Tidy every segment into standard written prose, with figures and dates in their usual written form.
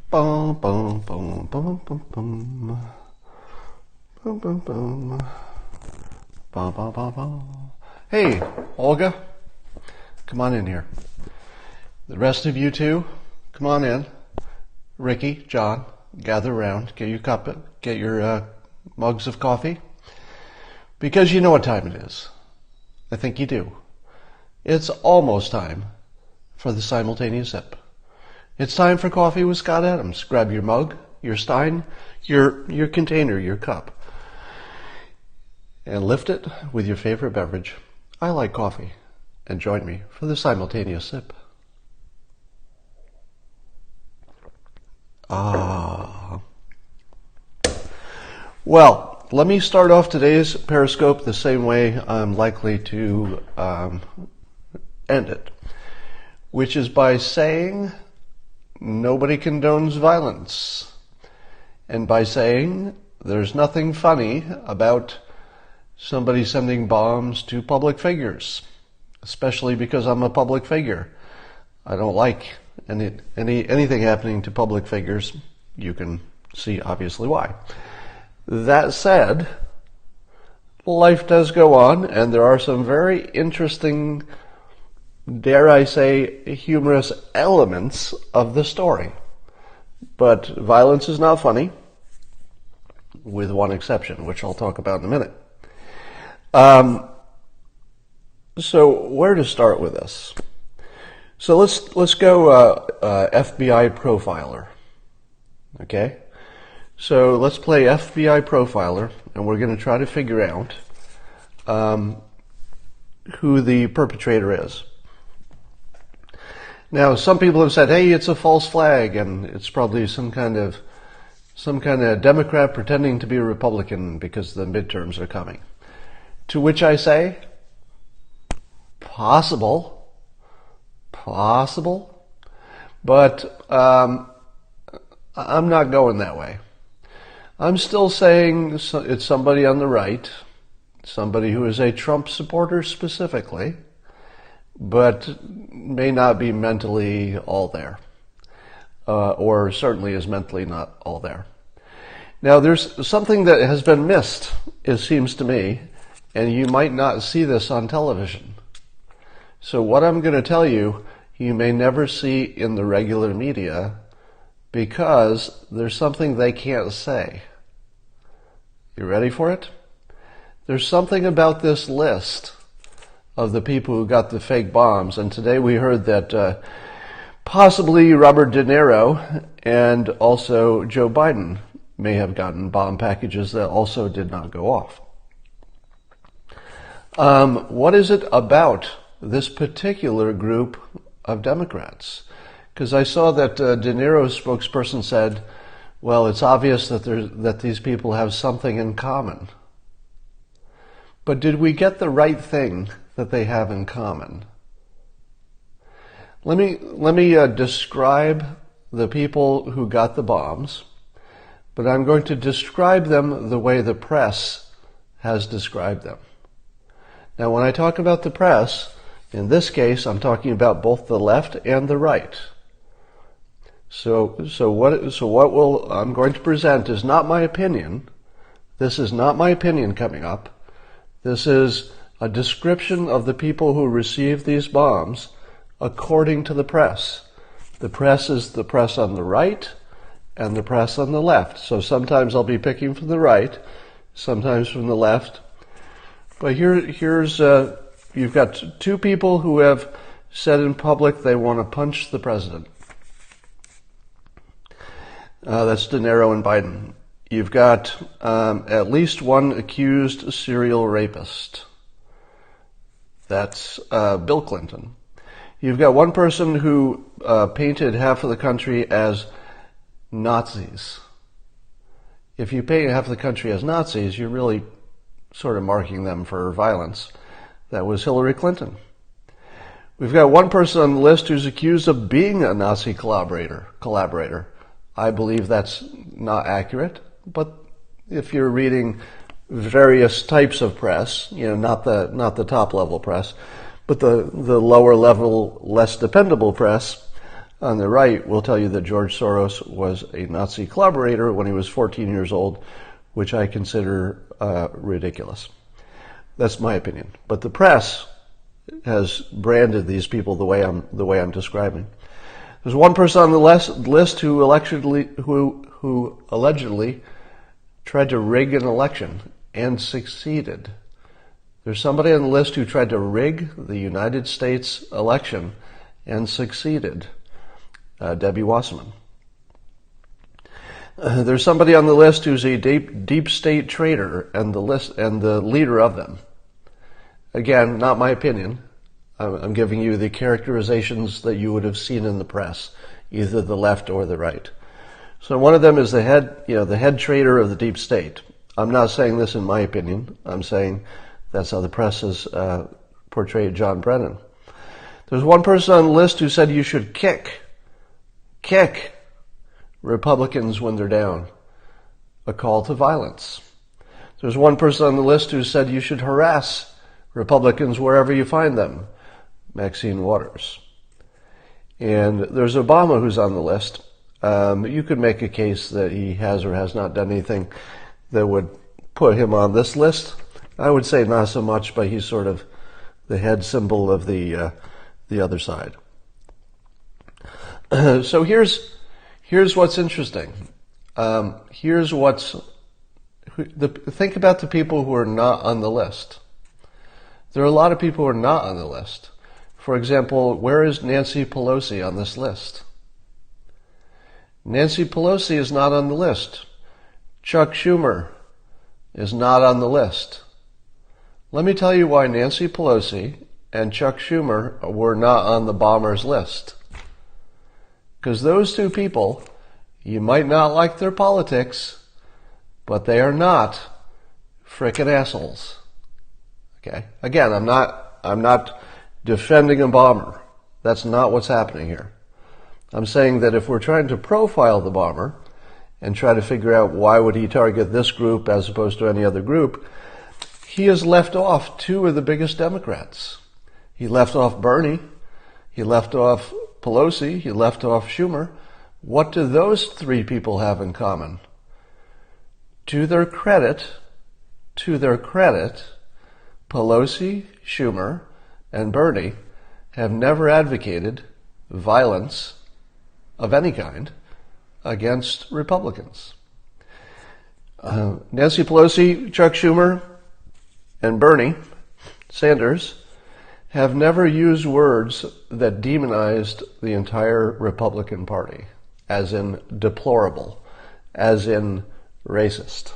Bum, bum, bum, bum, bum, bum. Bum, bum, bum. Bum, bum, bum, bum. Hey, Olga, come on in here. The rest of you too, come on in. Ricky, John, gather around. Get your cup, get your mugs of coffee. Because you know what time it is. I think you do. It's almost time for the simultaneous sip. It's time for Coffee with Scott Adams. Grab your mug, your stein, your container, your cup, and lift it with your favorite beverage. I like coffee. And join me for the simultaneous sip. Ah. Well, let me start off today's Periscope the same way I'm likely to end it, which is by saying nobody condones violence, and by saying there's nothing funny about somebody sending bombs to public figures, especially because I'm a public figure. I don't like anything happening to public figures. You can see obviously why. That said, life does go on, and there are some very interesting, dare I say, humorous elements of the story. But violence is not funny, with one exception, which I'll talk about in a minute. So where to start with this? So let's go FBI profiler. Okay? So let's play FBI profiler, and we're going to try to figure out who the perpetrator is. Now, some people have said, "Hey, it's a false flag, and it's probably some kind of Democrat pretending to be a Republican because the midterms are coming." To which I say, possible, but I'm not going that way. I'm still saying it's somebody on the right, somebody who is a Trump supporter specifically, but may not be mentally all there, or certainly is mentally not all there. Now, there's something that has been missed, it seems to me, and you might not see this on television. So what I'm going to tell you, you may never see in the regular media because there's something they can't say. You ready for it? There's something about this list of the people who got the fake bombs, and today we heard that possibly Robert De Niro and also Joe Biden may have gotten bomb packages that also did not go off. What is it about this particular group of Democrats? Because I saw that De Niro's spokesperson said, well, it's obvious that these people have something in common. But did we get the right thing that they have in common? Let me describe the people who got the bombs, but I'm going to describe them the way the press has described them. Now, when I talk about the press, in this case, I'm talking about both the left and the right. So what I'm going to present is not my opinion. This is not my opinion coming up. This is a description of the people who received these bombs according to the press. The press is the press on the right and the press on the left. So sometimes I'll be picking from the right, sometimes from the left. But here's you've got two people who have said in public they want to punch the president. That's De Niro and Biden. You've got at least one accused serial rapist. That's Bill Clinton. You've got one person who painted half of the country as Nazis. If you paint half of the country as Nazis, you're really sort of marking them for violence. That was Hillary Clinton. We've got one person on the list who's accused of being a Nazi collaborator. I believe that's not accurate, but if you're reading various types of press, not the top level press, but the lower level, less dependable press, on the right will tell you that George Soros was a Nazi collaborator when he was 14 years old, which I consider ridiculous. That's my opinion. But the press has branded these people the way I'm describing. There's one person on the list who allegedly tried to rig an election and succeeded. There's somebody on the list who tried to rig the United States election and succeeded. Debbie Wasserman. There's somebody on the list who's a deep state traitor and the leader of them. Again, not my opinion. I'm giving you the characterizations that you would have seen in the press, either the left or the right. So one of them is the head traitor of the deep state. I'm not saying this in my opinion. I'm saying that's how the press has portrayed John Brennan. There's one person on the list who said you should kick Republicans when they're down. A call to violence. There's one person on the list who said you should harass Republicans wherever you find them. Maxine Waters. And there's Obama who's on the list. You could make a case that he has or has not done anything that would put him on this list. I would say not so much, but he's sort of the head symbol of the other side. So here's what's interesting. Think about the people who are not on the list. There are a lot of people who are not on the list. For example, where is Nancy Pelosi on this list? Nancy Pelosi is not on the list. Chuck Schumer is not on the list. Let me tell you why Nancy Pelosi and Chuck Schumer were not on the bombers list. Because those two people, you might not like their politics, but they are not frickin' assholes. Okay? Again, I'm not defending a bomber. That's not what's happening here. I'm saying that if we're trying to profile the bomber and try to figure out why would he target this group as opposed to any other group, he has left off two of the biggest Democrats. He left off Bernie. He left off Pelosi. He left off Schumer. What do those three people have in common? To their credit, Pelosi, Schumer, and Bernie have never advocated violence of any kind against Republicans. Nancy Pelosi, Chuck Schumer, and Bernie Sanders have never used words that demonized the entire Republican Party, as in deplorable, as in racist.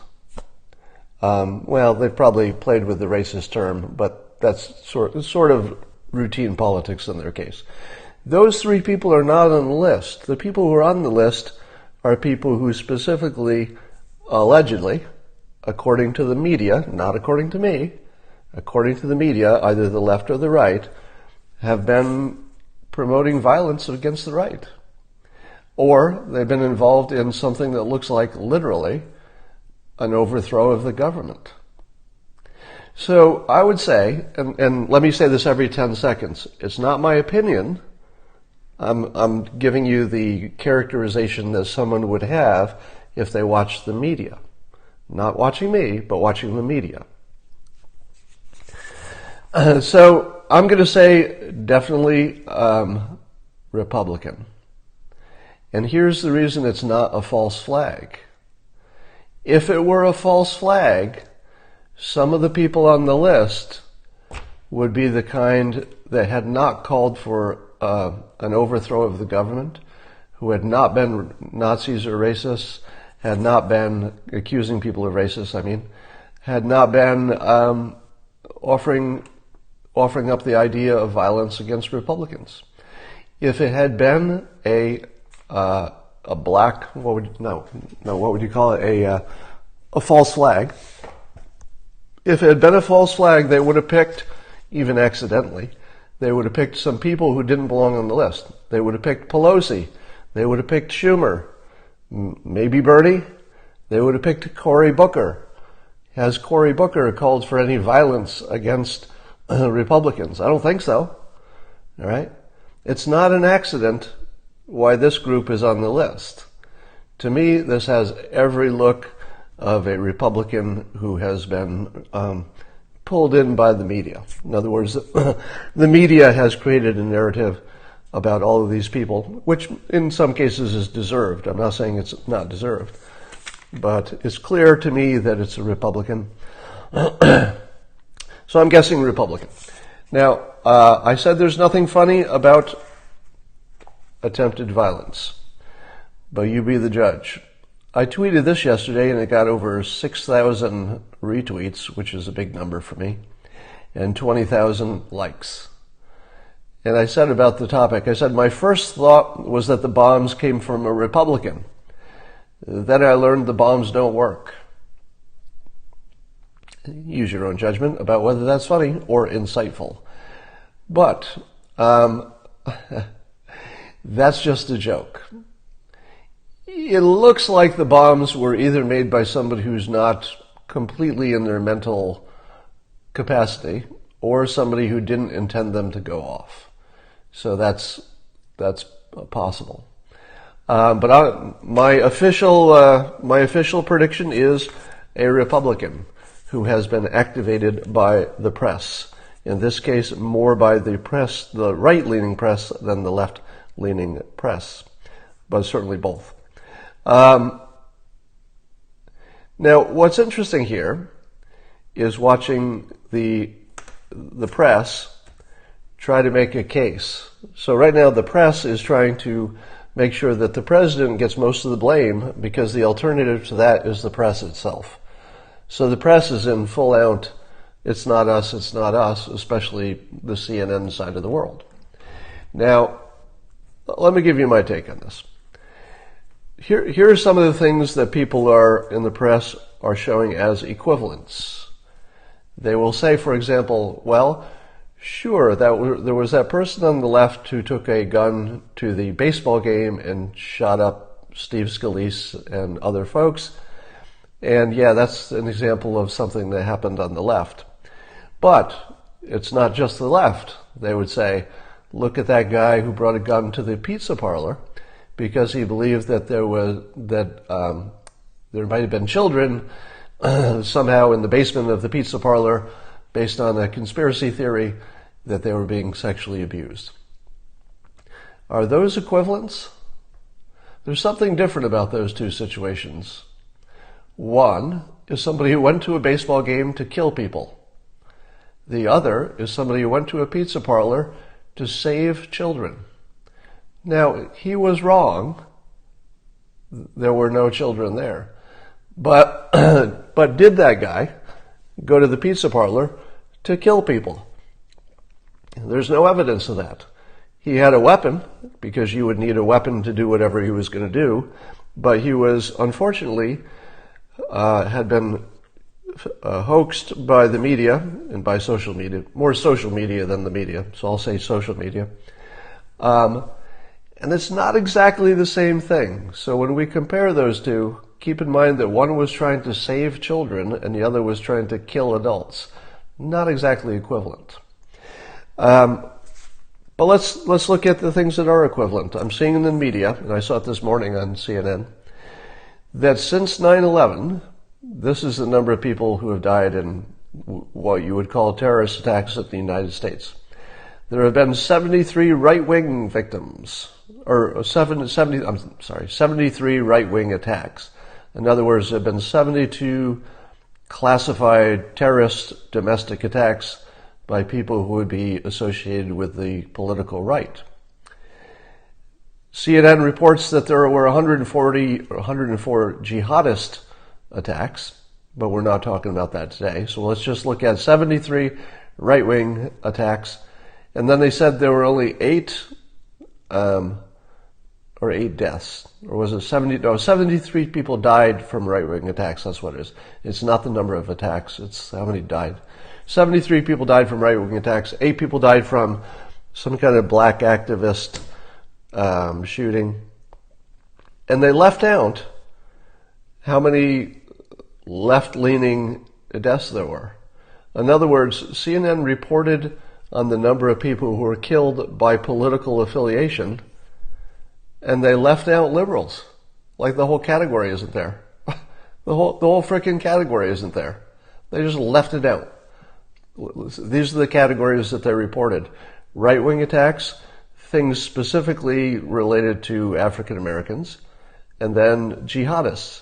Well, they've probably played with the racist term, but that's sort of routine politics in their case. Those three people are not on the list. The people who are on the list are people who specifically, allegedly, according to the media, not according to me, according to the media, either the left or the right, have been promoting violence against the right. Or they've been involved in something that looks like, literally, an overthrow of the government. So I would say, and let me say this every 10 seconds, it's not my opinion. I'm giving you the characterization that someone would have if they watched the media. Not watching me, but watching the media. So I'm going to say definitely Republican. And here's the reason it's not a false flag. If it were a false flag, some of the people on the list would be the kind that had not called for an overthrow of the government, who had not been Nazis or racists, had not been accusing people of racists, had not been offering up the idea of violence against Republicans. If it had been a black, what would you call it? A false flag. If it had been a false flag, they would have picked, even accidentally, they would have picked some people who didn't belong on the list. They would have picked Pelosi. They would have picked Schumer. Maybe Bernie. They would have picked Cory Booker. Has Cory Booker called for any violence against Republicans? I don't think so. All right? It's not an accident why this group is on the list. To me, this has every look of a Republican who has been pulled in by the media. In other words, the media has created a narrative about all of these people, which in some cases is deserved. I'm not saying it's not deserved, but it's clear to me that it's a Republican. So I'm guessing Republican. Now, I said there's nothing funny about attempted violence, but you be the judge. I tweeted this yesterday and it got over 6,000 retweets, which is a big number for me, and 20,000 likes. And I said about the topic, I said my first thought was that the bombs came from a Republican. Then I learned the bombs don't work. Use your own judgment about whether that's funny or insightful. But that's just a joke. It looks like the bombs were either made by somebody who's not completely in their mental capacity or somebody who didn't intend them to go off. So that's possible. But my official prediction is a Republican who has been activated by the press. In this case, more by the press, the right-leaning press, than the left-leaning press, but certainly both. Now, what's interesting here is watching the press try to make a case. So right now the press is trying to make sure that the president gets most of the blame because the alternative to that is the press itself. So the press is in full out, it's not us, especially the CNN side of the world. Now, let me give you my take on this. Here are some of the things that people in the press are showing as equivalents. They will say, for example, well, sure, there was that person on the left who took a gun to the baseball game and shot up Steve Scalise and other folks. And yeah, that's an example of something that happened on the left. But it's not just the left. They would say, look at that guy who brought a gun to the pizza parlor because he believed that there might have been children somehow in the basement of the pizza parlor based on a conspiracy theory that they were being sexually abused. Are those equivalents? There's something different about those two situations. One is somebody who went to a baseball game to kill people. The other is somebody who went to a pizza parlor to save children. Now, he was wrong. There were no children there. But did that guy go to the pizza parlor to kill people? There's no evidence of that. He had a weapon, because you would need a weapon to do whatever he was going to do, but he was, unfortunately, had been hoaxed by the media and by social media, more social media than the media, so I'll say social media. And it's not exactly the same thing. So when we compare those two, keep in mind that one was trying to save children and the other was trying to kill adults. Not exactly equivalent. But let's look at the things that are equivalent. I'm seeing in the media, and I saw it this morning on CNN, that since 9/11, this is the number of people who have died in what you would call terrorist attacks at the United States. There have been 73 right-wing victims, or 73 right-wing attacks. In other words, there have been 72 classified terrorist domestic attacks by people who would be associated with the political right. CNN reports that there were 104 jihadist attacks, but we're not talking about that today. So let's just look at 73 right-wing attacks. And then they said there were only 8 deaths. Or was it 73 people died from right-wing attacks. That's what it is. It's not the number of attacks. It's how many died. 73 people died from right-wing attacks. 8 people died from some kind of black activist shooting. And they left out how many left-leaning deaths there were. In other words, CNN reported on the number of people who were killed by political affiliation, and they left out liberals. Like the whole category isn't there. The whole frickin' category isn't there. They just left it out. These are the categories that they reported. Right-wing attacks, things specifically related to African Americans, and then jihadists.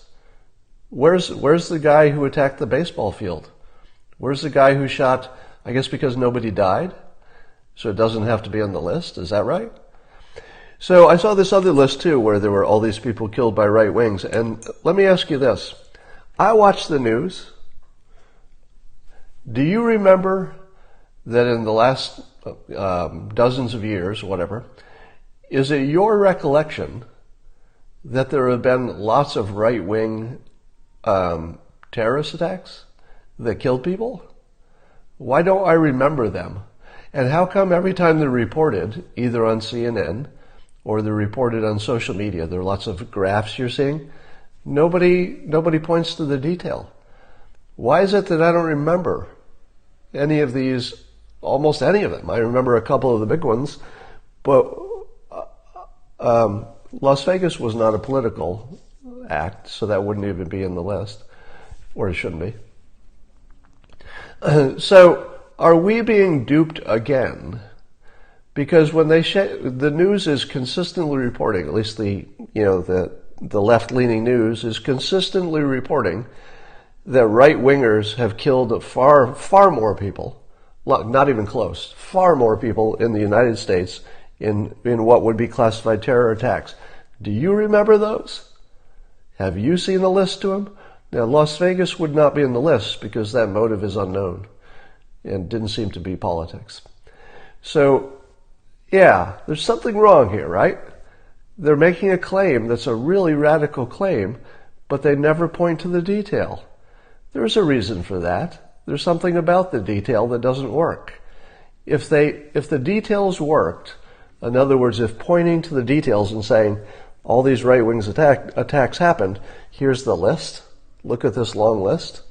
Where's the guy who attacked the baseball field? Where's the guy who shot, I guess because nobody died? So it doesn't have to be on the list, is that right? So I saw this other list too where there were all these people killed by right wings, and let me ask you this. I watch the news. Do you remember that in the last dozens of years, whatever, is it your recollection that there have been lots of right-wing terrorist attacks that killed people? Why don't I remember them? And how come every time they're reported, either on CNN or they're reported on social media, there are lots of graphs you're seeing, nobody points to the detail? Why is it that I don't remember any of these, almost any of them? I remember a couple of the big ones, but Las Vegas was not a political act, so that wouldn't even be in the list, or it shouldn't be. So are we being duped again? Because when the news is consistently reporting, at least the left-leaning news is consistently reporting that right-wingers have killed far more people, not even close, far more people in the United States in what would be classified terror attacks. Do you remember those? Have you seen the list to them? Now, Las Vegas would not be in the list because that motive is unknown and didn't seem to be politics. So, yeah, there's something wrong here, right? They're making a claim that's a really radical claim, but they never point to the detail. There's a reason for that. There's something about the detail that doesn't work. If the details worked, in other words, if pointing to the details and saying, all these right-wing attacks happened, here's the list, look at this long list.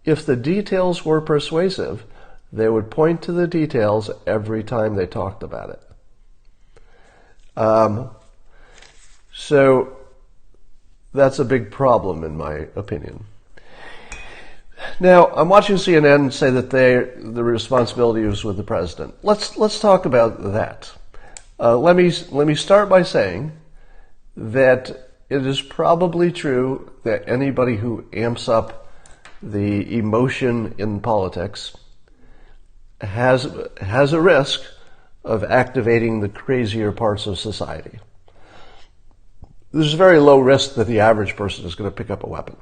If the details were persuasive, they would point to the details every time they talked about it. So that's a big problem, in my opinion. Now, I'm watching CNN say that the responsibility is with the president. Let's talk about that. Let me start by saying that it is probably true that anybody who amps up the emotion in politics has a risk of activating the crazier parts of society. There's a very low risk that the average person is going to pick up a weapon.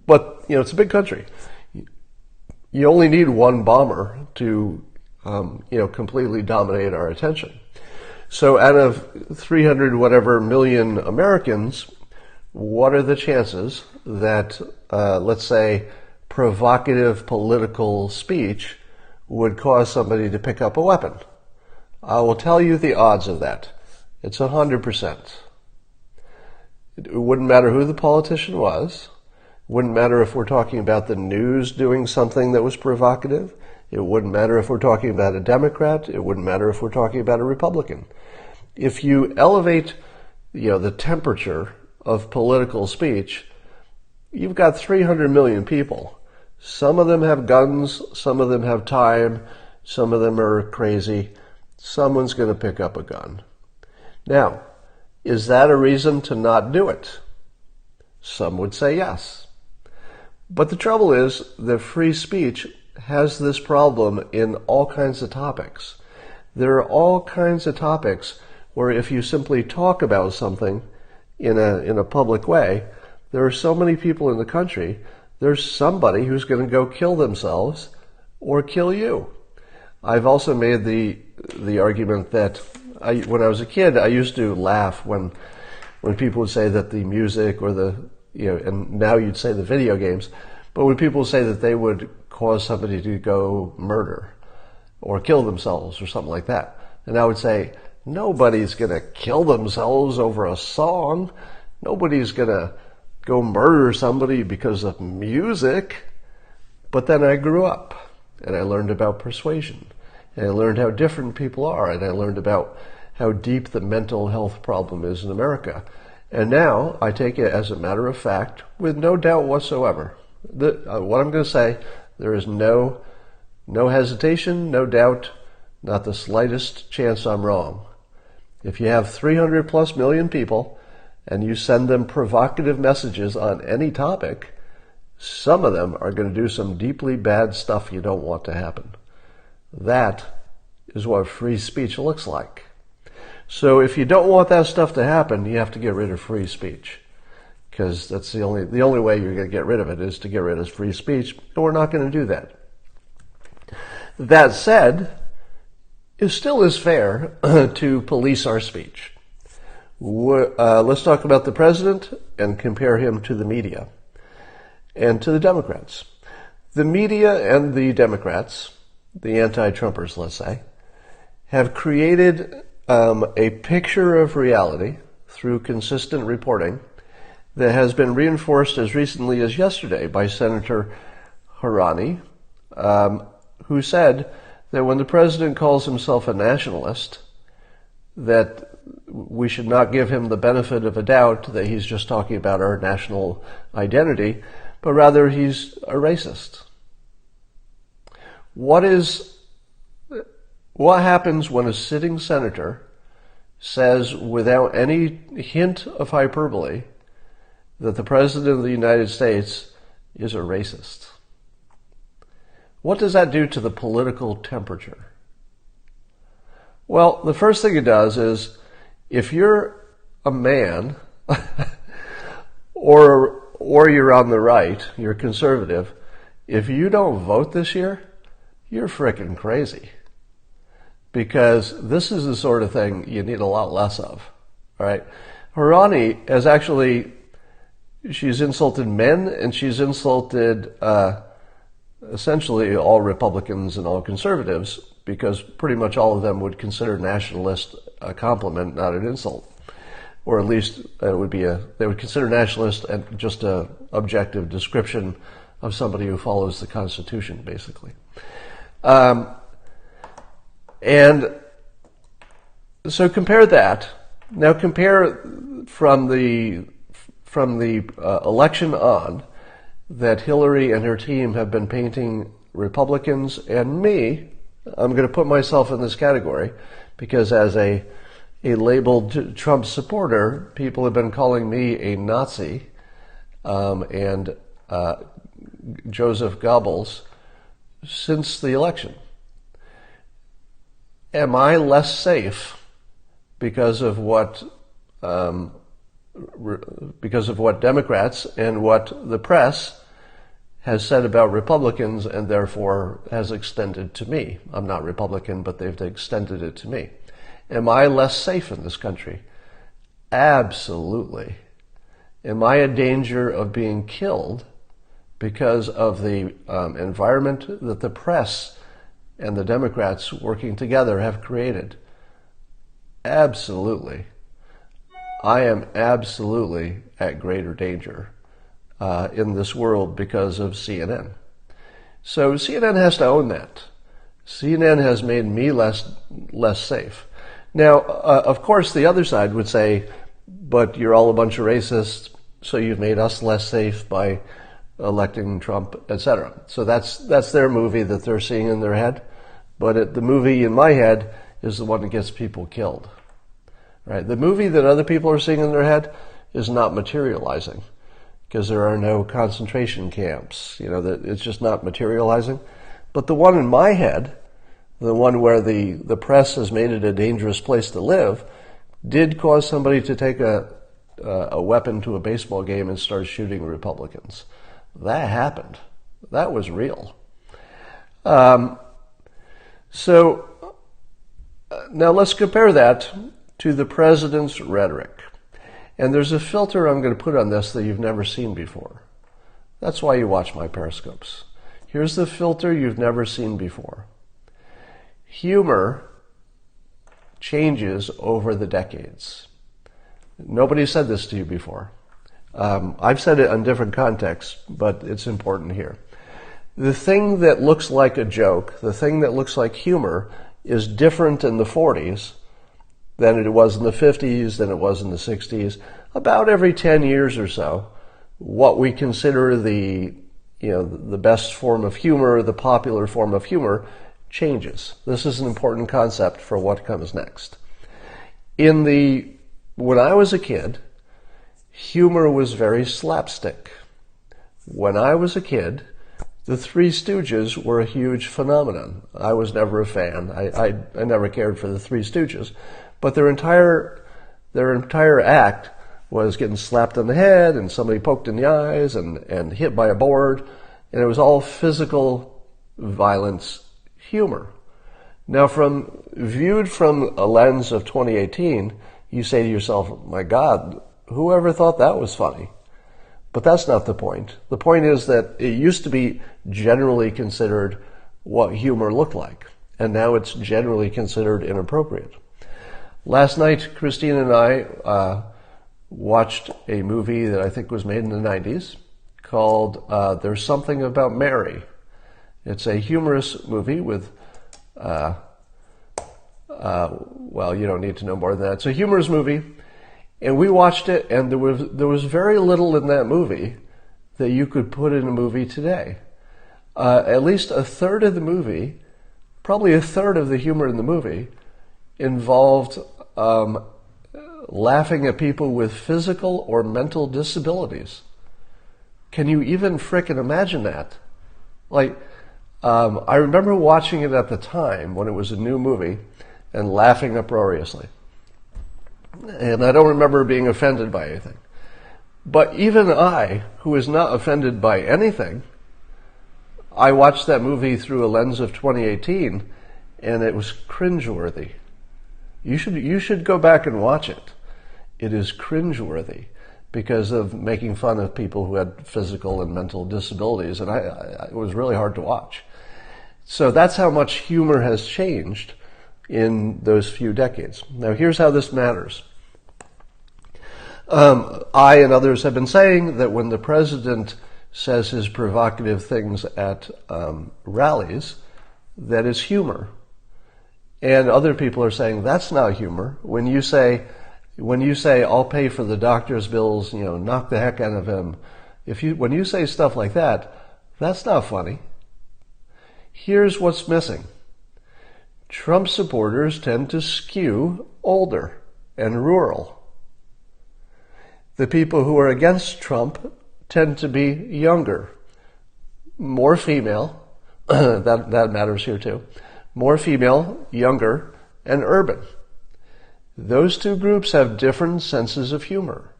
But, it's a big country. You only need one bomber to, completely dominate our attention. So out of 300 whatever million Americans, what are the chances that, let's say, provocative political speech would cause somebody to pick up a weapon? I will tell you the odds of that. It's 100%. It wouldn't matter who the politician was. It wouldn't matter if we're talking about the news doing something that was provocative. It wouldn't matter if we're talking about a Democrat. It wouldn't matter if we're talking about a Republican. If you elevate, the temperature of political speech, you've got 300 million people. Some of them have guns, some of them have time, some of them are crazy. Someone's going to pick up a gun. Now, is that a reason to not do it? Some would say yes. But the trouble is that free speech has this problem in all kinds of topics. There are all kinds of topics where if you simply talk about something in a public way, there are so many people in the country, there's somebody who's going to go kill themselves or kill you. I've also made the argument that when I was a kid, I used to laugh when people would say that the music or and now you'd say the video games, but when people say that they would cause somebody to go murder or kill themselves or something like that, and I would say, nobody's going to kill themselves over a song. Nobody's going to go murder somebody because of music. But then I grew up and I learned about persuasion and I learned how different people are and I learned about how deep the mental health problem is in America. And now I take it as a matter of fact, with no doubt whatsoever. What I'm going to say, there is no hesitation, no doubt, not the slightest chance I'm wrong. If you have 300 plus million people and you send them provocative messages on any topic, some of them are going to do some deeply bad stuff you don't want to happen. That is what free speech looks like. So if you don't want that stuff to happen, you have to get rid of free speech. Because that's the only way you're going to get rid of it is to get rid of free speech, and we're not going to do that. That said, it still is fair to police our speech. Let's talk about the president and compare him to the media and to the Democrats. The media and the Democrats, the anti-Trumpers, let's say, have created a picture of reality through consistent reporting that has been reinforced as recently as yesterday by Senator Harani, who said that when the president calls himself a nationalist, that we should not give him the benefit of a doubt that he's just talking about our national identity, but rather he's a racist. What happens when a sitting senator says, without any hint of hyperbole, that the President of the United States is a racist? What does that do to the political temperature? Well, the first thing it does is, if you're a man, or you're on the right, you're conservative, if you don't vote this year, you're frickin' crazy. Because this is the sort of thing you need a lot less of. All right? Harani has actually, she's insulted men, and she's insulted essentially all Republicans and all conservatives, because pretty much all of them would consider nationalist a compliment, not an insult. Or at least they would consider nationalist just an objective description of somebody who follows the Constitution, basically. And so compare that. Now compare from the election on, that Hillary and her team have been painting Republicans and me. I'm going to put myself in this category because as a labeled Trump supporter, people have been calling me a Nazi and Joseph Goebbels since the election. Am I less safe because of what Democrats and what the press has said about Republicans, and therefore has extended to me? I'm not Republican, but they've extended it to me. Am I less safe in this country? Absolutely. Am I in danger of being killed because of the environment that the press and the Democrats working together have created? Absolutely. I am absolutely at greater danger in this world because of CNN. So CNN has to own that. CNN has made me less safe. Now, of course, the other side would say, but you're all a bunch of racists, so you've made us less safe by electing Trump, etc. So that's their movie that they're seeing in their head. But the movie in my head is the one that gets people killed. Right? The movie that other people are seeing in their head is not materializing because there are no concentration camps. It's just not materializing. But the one in my head, the one where the press has made it a dangerous place to live, did cause somebody to take a weapon to a baseball game and start shooting Republicans. That happened. That was real. So now let's compare that to the president's rhetoric. And there's a filter I'm going to put on this that you've never seen before. That's why you watch my Periscopes. Here's the filter you've never seen before. Humor changes over the decades. Nobody said this to you before. I've said it in different contexts, but it's important here. The thing that looks like a joke, the thing that looks like humor, is different in the 40s than it was in the 50s, than it was in the 60s. About every 10 years or so, what we consider the best form of humor, the popular form of humor, changes. This is an important concept for what comes next. When I was a kid, humor was very slapstick. When I was a kid, the Three Stooges were a huge phenomenon. I was never a fan. I never cared for the Three Stooges, but their entire act was getting slapped on the head and somebody poked in the eyes and hit by a board, and it was all physical violence humor. Now, viewed from a lens of 2018, you say to yourself, my God, whoever thought that was funny? But that's not the point. The point is that it used to be generally considered what humor looked like, and now it's generally considered inappropriate. Last night, Christine and I watched a movie that I think was made in the 90s called There's Something About Mary. It's a humorous movie with, well, you don't need to know more than that. It's a humorous movie, and we watched it, and there was very little in that movie that you could put in a movie today. At least a third of the movie, probably a third of the humor in the movie, involved laughing at people with physical or mental disabilities. Can you even frickin' imagine that? I remember watching it at the time when it was a new movie and laughing uproariously. And I don't remember being offended by anything. But even I, who is not offended by anything, I watched that movie through a lens of 2018, and it was cringeworthy. You should go back and watch it. It is cringeworthy because of making fun of people who had physical and mental disabilities, and it was really hard to watch. So that's how much humor has changed in those few decades. Now, here's how this matters. I and others have been saying that when the president says his provocative things at rallies, that is humor. And other people are saying that's not humor. When you say I'll pay for the doctor's bills, knock the heck out of him. When you say stuff like that, that's not funny. Here's what's missing. Trump supporters tend to skew older and rural. The people who are against Trump tend to be younger, more female, that matters here too, more female, younger, and urban. Those two groups have different senses of humor.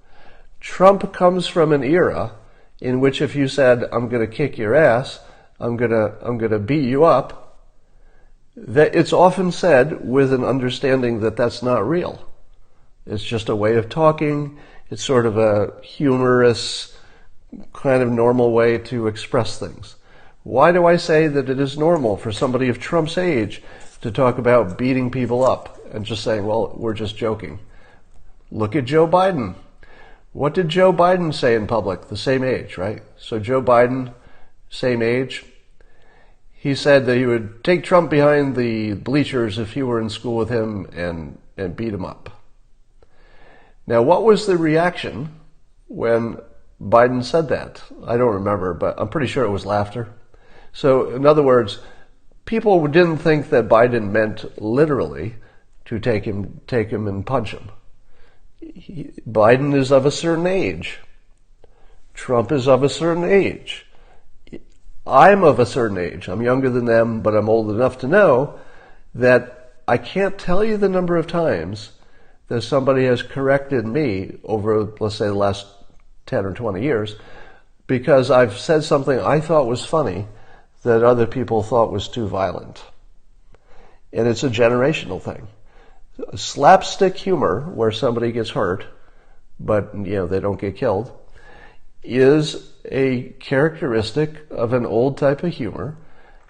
Trump comes from an era in which if you said, I'm going to kick your ass, I'm going to beat you up, that it's often said with an understanding that that's not real. It's just a way of talking. It's sort of a humorous, kind of normal way to express things. Why do I say that it is normal for somebody of Trump's age to talk about beating people up and just saying, well, we're just joking? Look at Joe Biden. What did Joe Biden say in public? The same age, right? So Joe Biden, same age. He said that he would take Trump behind the bleachers if he were in school with him and beat him up. Now, what was the reaction when Biden said that? I don't remember, but I'm pretty sure it was laughter. So, in other words, people didn't think that Biden meant literally to take him and punch him. Biden is of a certain age. Trump is of a certain age. I'm of a certain age. I'm younger than them, but I'm old enough to know that I can't tell you the number of times that somebody has corrected me over, let's say, the last 10 or 20 years because I've said something I thought was funny that other people thought was too violent. And it's a generational thing. Slapstick humor, where somebody gets hurt, but they don't get killed, is a characteristic of an old type of humor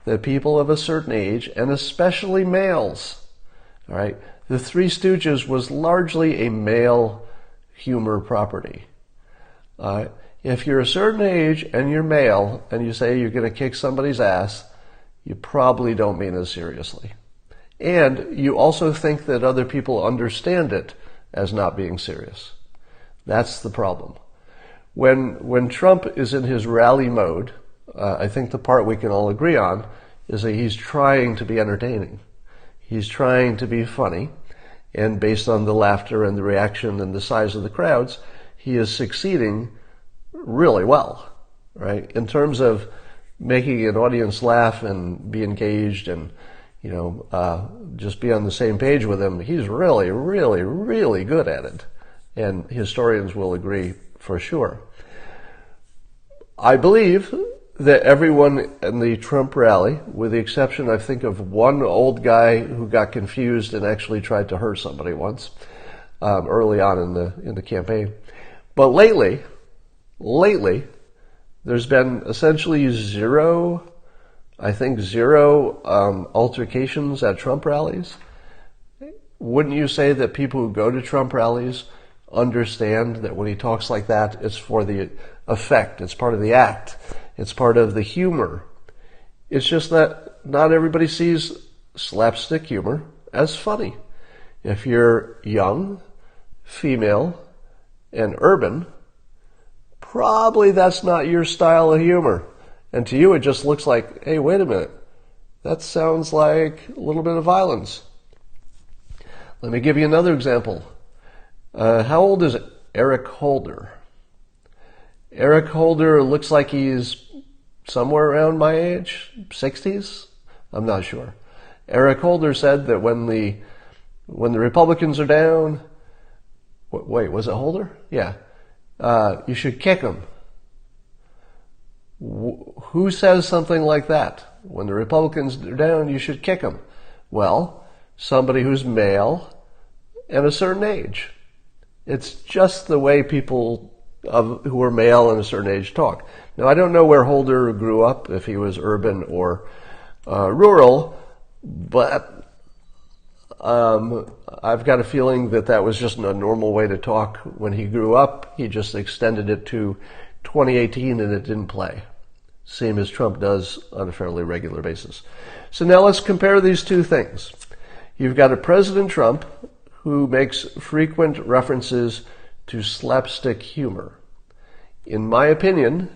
that people of a certain age, and especially males, all right? The Three Stooges was largely a male humor property. If you're a certain age and you're male and you say you're going to kick somebody's ass, you probably don't mean it seriously. And you also think that other people understand it as not being serious. That's the problem. When Trump is in his rally mode, I think the part we can all agree on is that he's trying to be entertaining. He's trying to be funny, and based on the laughter and the reaction and the size of the crowds, he is succeeding really well, right? In terms of making an audience laugh and be engaged and, just be on the same page with him, he's really, really, really good at it. And historians will agree for sure. I believe that everyone in the Trump rally, with the exception, I think, of one old guy who got confused and actually tried to hurt somebody once, early on in the campaign. But lately, there's been essentially zero altercations at Trump rallies. Wouldn't you say that people who go to Trump rallies understand that when he talks like that, it's for the effect, it's part of the act, it's part of the humor? It's just that not everybody sees slapstick humor as funny. If you're young, female, and urban, probably that's not your style of humor. And to you, it just looks like, hey, wait a minute, that sounds like a little bit of violence. Let me give you another example. How old is Eric Holder? Eric Holder looks like he's somewhere around my age, 60s? I'm not sure. Eric Holder said that when the Republicans are down, wait, was it Holder? Yeah. You should kick them. Who says something like that? When the Republicans are down, you should kick them. Well, somebody who's male and a certain age. It's just the way people who are male and a certain age talk. Now, I don't know where Holder grew up, if he was urban or rural, but I've got a feeling that was just a normal way to talk when he grew up. He just extended it to 2018 and it didn't play. Same as Trump does on a fairly regular basis. So now let's compare these two things. You've got a President Trump who makes frequent references to slapstick humor. In my opinion,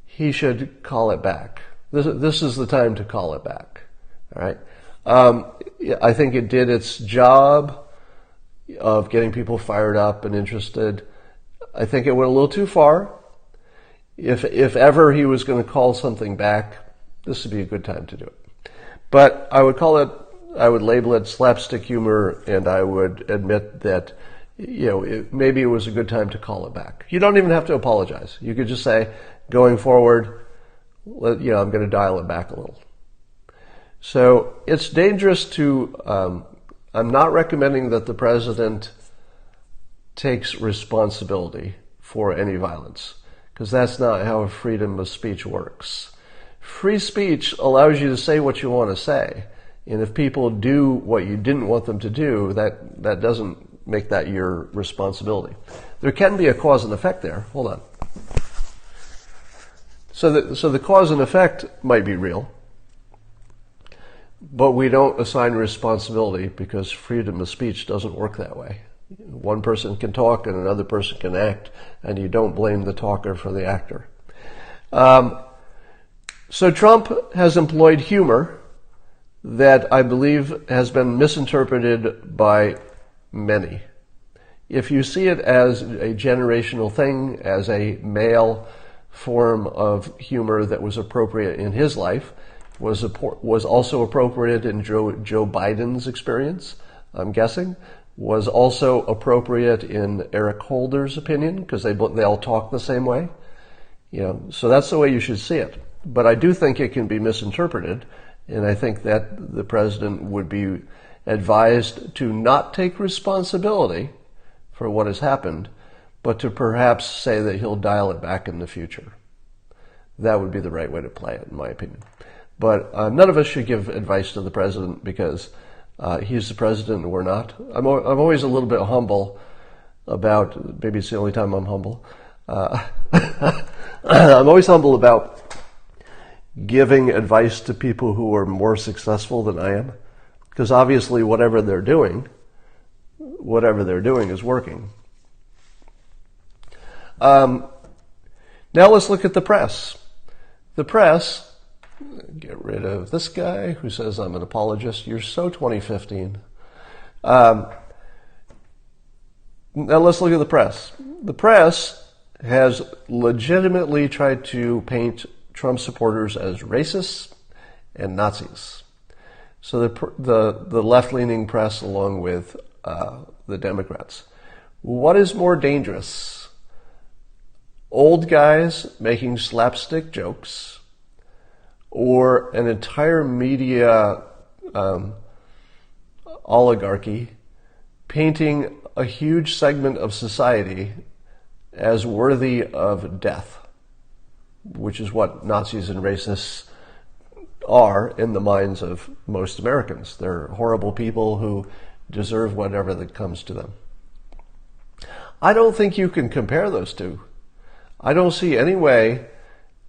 he should call it back. This is the time to call it back. All right. I think it did its job of getting people fired up and interested. I think it went a little too far. If ever he was going to call something back, this would be a good time to do it. But I would label it slapstick humor, and I would admit that, maybe it was a good time to call it back. You don't even have to apologize. You could just say, going forward, I'm going to dial it back a little. So it's dangerous to, I'm not recommending that the president takes responsibility for any violence, because that's not how freedom of speech works. Free speech allows you to say what you want to say. And if people do what you didn't want them to do, that doesn't make that your responsibility. There can be a cause and effect there. Hold on. So the cause and effect might be real, but we don't assign responsibility because freedom of speech doesn't work that way. One person can talk and another person can act, and you don't blame the talker for the actor. So Trump has employed humor that I believe has been misinterpreted by many. If you see it as a generational thing, as a male form of humor that was appropriate in his life, was also appropriate in Joe Biden's experience, I'm guessing, was also appropriate in Eric Holder's opinion, because they all talk the same way. So that's the way you should see it. But I do think it can be misinterpreted, and I think that the president would be advised to not take responsibility for what has happened, but to perhaps say that he'll dial it back in the future. That would be the right way to play it, in my opinion. But none of us should give advice to the president because he's the president and we're not. I'm always a little bit humble about, maybe it's the only time I'm humble. I'm always humble about giving advice to people who are more successful than I am, Because obviously whatever they're doing is working. Now let's look at the press. The press, get rid of this guy who says I'm an apologist. You're so 2015. Now let's look at the press. The press has legitimately tried to paint Trump supporters as racists and Nazis. So the left-leaning press, along with the Democrats. What is more dangerous? Old guys making slapstick jokes, or an entire media oligarchy painting a huge segment of society as worthy of death, which is what Nazis and racists are in the minds of most Americans. They're horrible people who deserve whatever that comes to them. I don't think you can compare those two. I don't see any way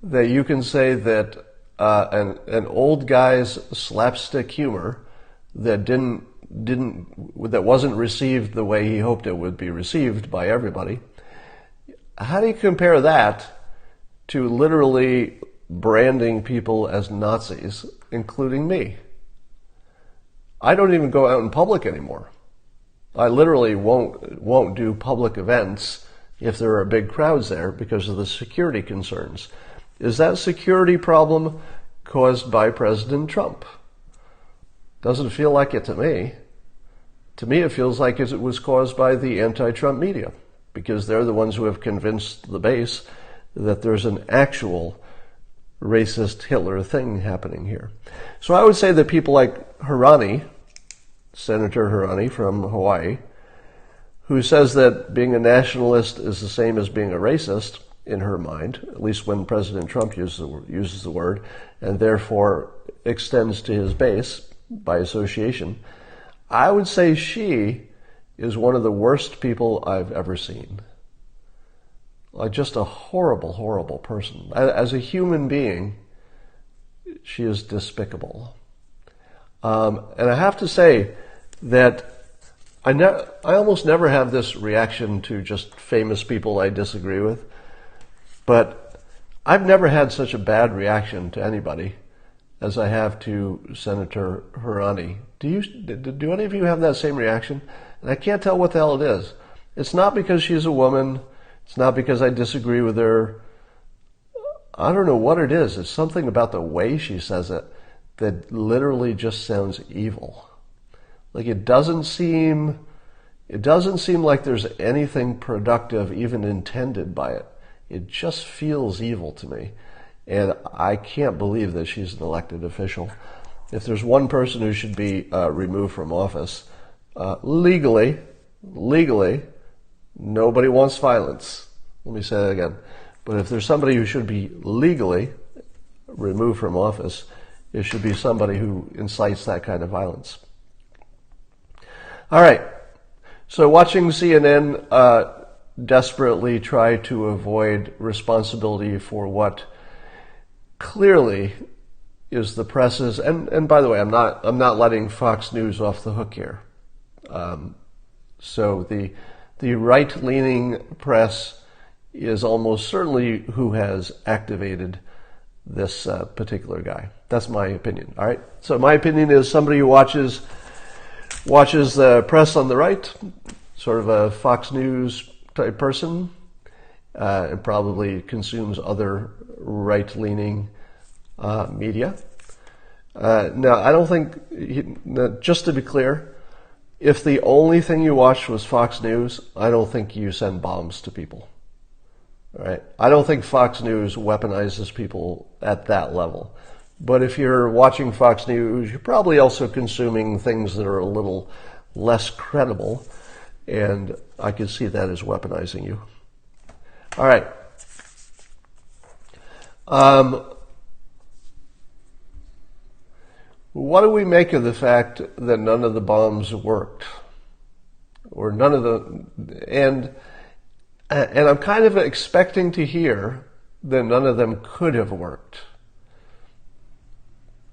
that you can say that an old guy's slapstick humor that that wasn't received the way he hoped it would be received by everybody. How do you compare that to literally branding people as Nazis, including me? I don't even go out in public anymore. I literally won't do public events if there are big crowds there because of the security concerns. Is that security problem caused by President Trump? Doesn't feel like it to me. To me, it feels like it was caused by the anti-Trump media, because they're the ones who have convinced the base that there's an actual racist Hitler thing happening here. So I would say that people like Harani, Senator Harani from Hawaii, who says that being a nationalist is the same as being a racist in her mind, at least when President Trump uses the word, and therefore extends to his base by association, I would say she is one of the worst people I've ever seen. Like, just a horrible, horrible person. As a human being, she is despicable. And I have to say that I almost never have this reaction to just famous people I disagree with, but I've never had such a bad reaction to anybody as I have to Senator Harani. Do any of you have that same reaction? And I can't tell what the hell it is. It's not because she's a woman. It's not because I disagree with her. I don't know what it is. It's something about the way she says it that literally just sounds evil. Like, it doesn't seem like there's anything productive even intended by it. It just feels evil to me. And I can't believe that she's an elected official. If there's one person who should be removed from office, legally, nobody wants violence. Let me say that again. But if there's somebody who should be legally removed from office, it should be somebody who incites that kind of violence. All right. So watching CNN desperately try to avoid responsibility for what clearly is the press's, and by the way, I'm not letting Fox News off the hook here. So the right-leaning press is almost certainly who has activated this particular guy. That's my opinion. All right. So my opinion is somebody who watches the press on the right, sort of a Fox News type person, and probably consumes other right-leaning media. Now, I don't think, just to be clear, if the only thing you watched was Fox News, I don't think you send bombs to people. All right? I don't think Fox News weaponizes people at that level. But if you're watching Fox News, you're probably also consuming things that are a little less credible, and I could see that as weaponizing you. All right. What do we make of the fact that none of the bombs worked? Or none of the... And I'm kind of expecting to hear that none of them could have worked.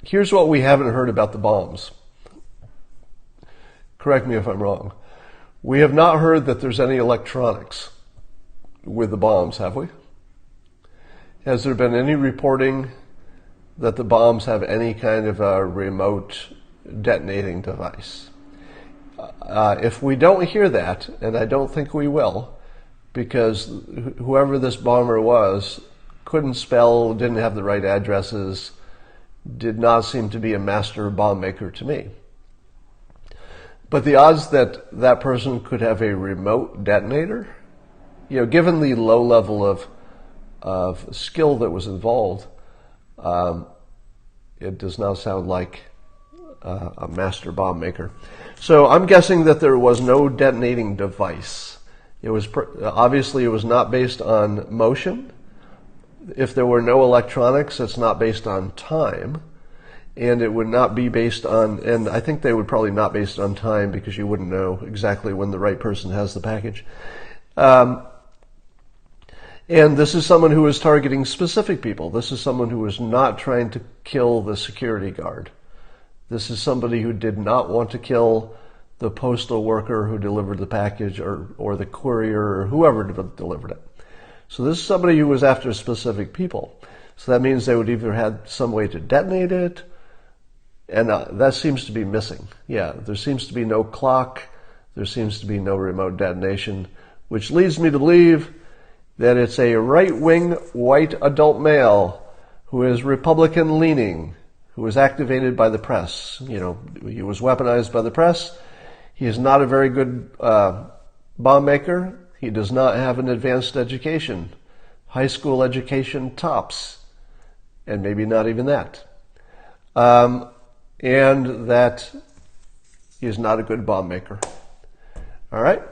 Here's what we haven't heard about the bombs. correct me if I'm wrong. We have not heard that there's any electronics with the bombs, have we? Has there been any reporting that the bombs have any kind of a remote detonating device? If we don't hear that, and I don't think we will, because whoever this bomber was couldn't spell, didn't have the right addresses, did not seem to be a master bomb maker to me. But the odds that that person could have a remote detonator, given the low level of skill that was involved, it does not sound like a master bomb maker. So I'm guessing that there was no detonating device. It was obviously it was not based on motion. If there were no electronics, it's not based on time. And it would not be based on, and I think they would probably not based on time because you wouldn't know exactly when the right person has the package. And this is someone who was targeting specific people. This is someone who was not trying to kill the security guard. This is somebody who did not want to kill the postal worker who delivered the package or the courier or whoever delivered it. So this is somebody who was after specific people. So that means they would either have some way to detonate it, and that seems to be missing. Yeah, there seems to be no clock. There seems to be no remote detonation, which leads me to believe that it's a right-wing white adult male who is Republican-leaning, who was activated by the press. He was weaponized by the press. He is not a very good bomb maker. He does not have an advanced education. High school education tops, and maybe not even that. And that he is not a good bomb maker. All right?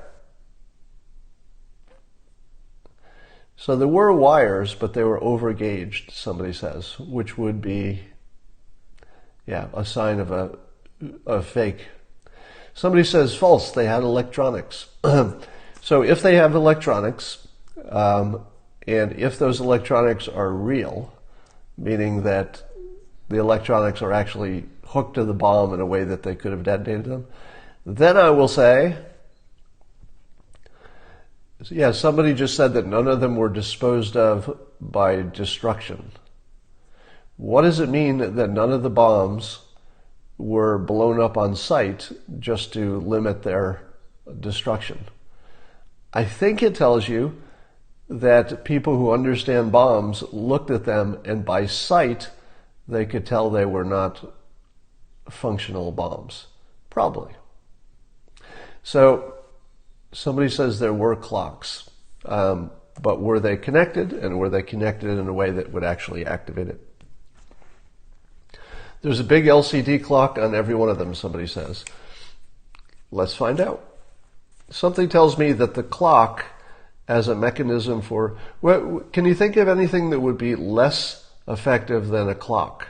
So there were wires, but they were overgauged, somebody says, which would be, a sign of a fake. Somebody says false, they had electronics. So if they have electronics, and if those electronics are real, meaning that the electronics are actually hooked to the bomb in a way that they could have detonated them, then I will say, somebody just said that none of them were disposed of by destruction. What does it mean that none of the bombs were blown up on site just to limit their destruction? I think it tells you that people who understand bombs looked at them and by sight they could tell they were not functional bombs. Probably. So somebody says there were clocks, but were they connected, and were they connected in a way that would actually activate it? There's a big LCD clock on every one of them, somebody says. Let's find out. Something tells me that the clock as a mechanism for... can you think of anything that would be less effective than a clock?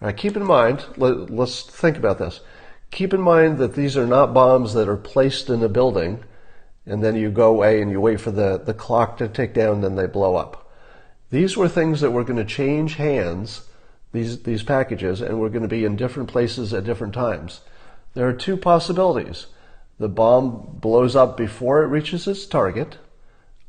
All right, keep in mind, let's think about this. Keep in mind that these are not bombs that are placed in a building and then you go away and you wait for the clock to tick down and then they blow up. These were things that were going to change hands, these packages, and were going to be in different places at different times. There are two possibilities. The bomb blows up before it reaches its target,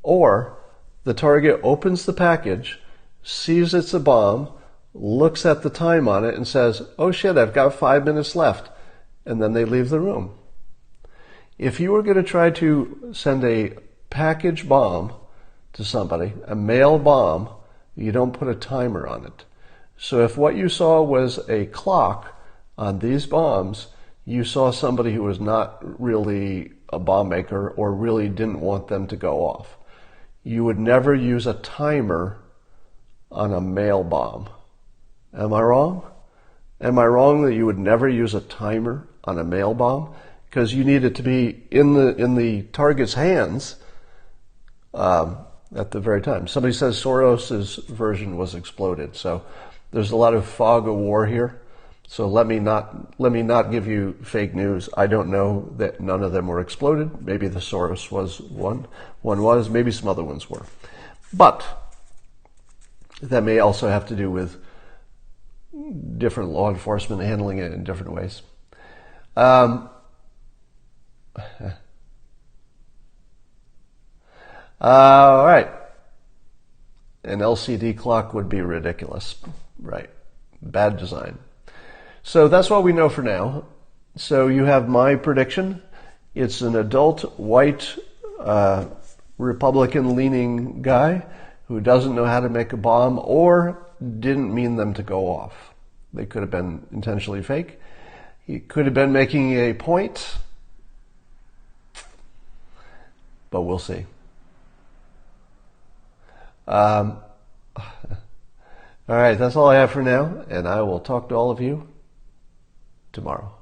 or the target opens the package, sees it's a bomb, looks at the time on it and says, oh shit, I've got 5 minutes left, and then they leave the room. If you were going to try to send a package bomb to somebody, a mail bomb, you don't put a timer on it. So if what you saw was a clock on these bombs, you saw somebody who was not really a bomb maker or really didn't want them to go off. You would never use a timer on a mail bomb. Am I wrong? Am I wrong that you would never use a timer on a mail bomb? Because you need it to be in the target's hands at the very time. Somebody says Soros's version was exploded. So there's a lot of fog of war here. So let me not give you fake news. I don't know that none of them were exploded. Maybe the Soros was one. One was. Maybe some other ones were. But that may also have to do with different law enforcement handling it in different ways. All right. An LCD clock would be ridiculous. Right. Bad design. So that's what we know for now. So you have my prediction. It's an adult, white, Republican-leaning guy who doesn't know how to make a bomb or didn't mean them to go off. They could have been intentionally fake. He could have been making a point, but we'll see. All right, that's all I have for now, and I will talk to all of you tomorrow.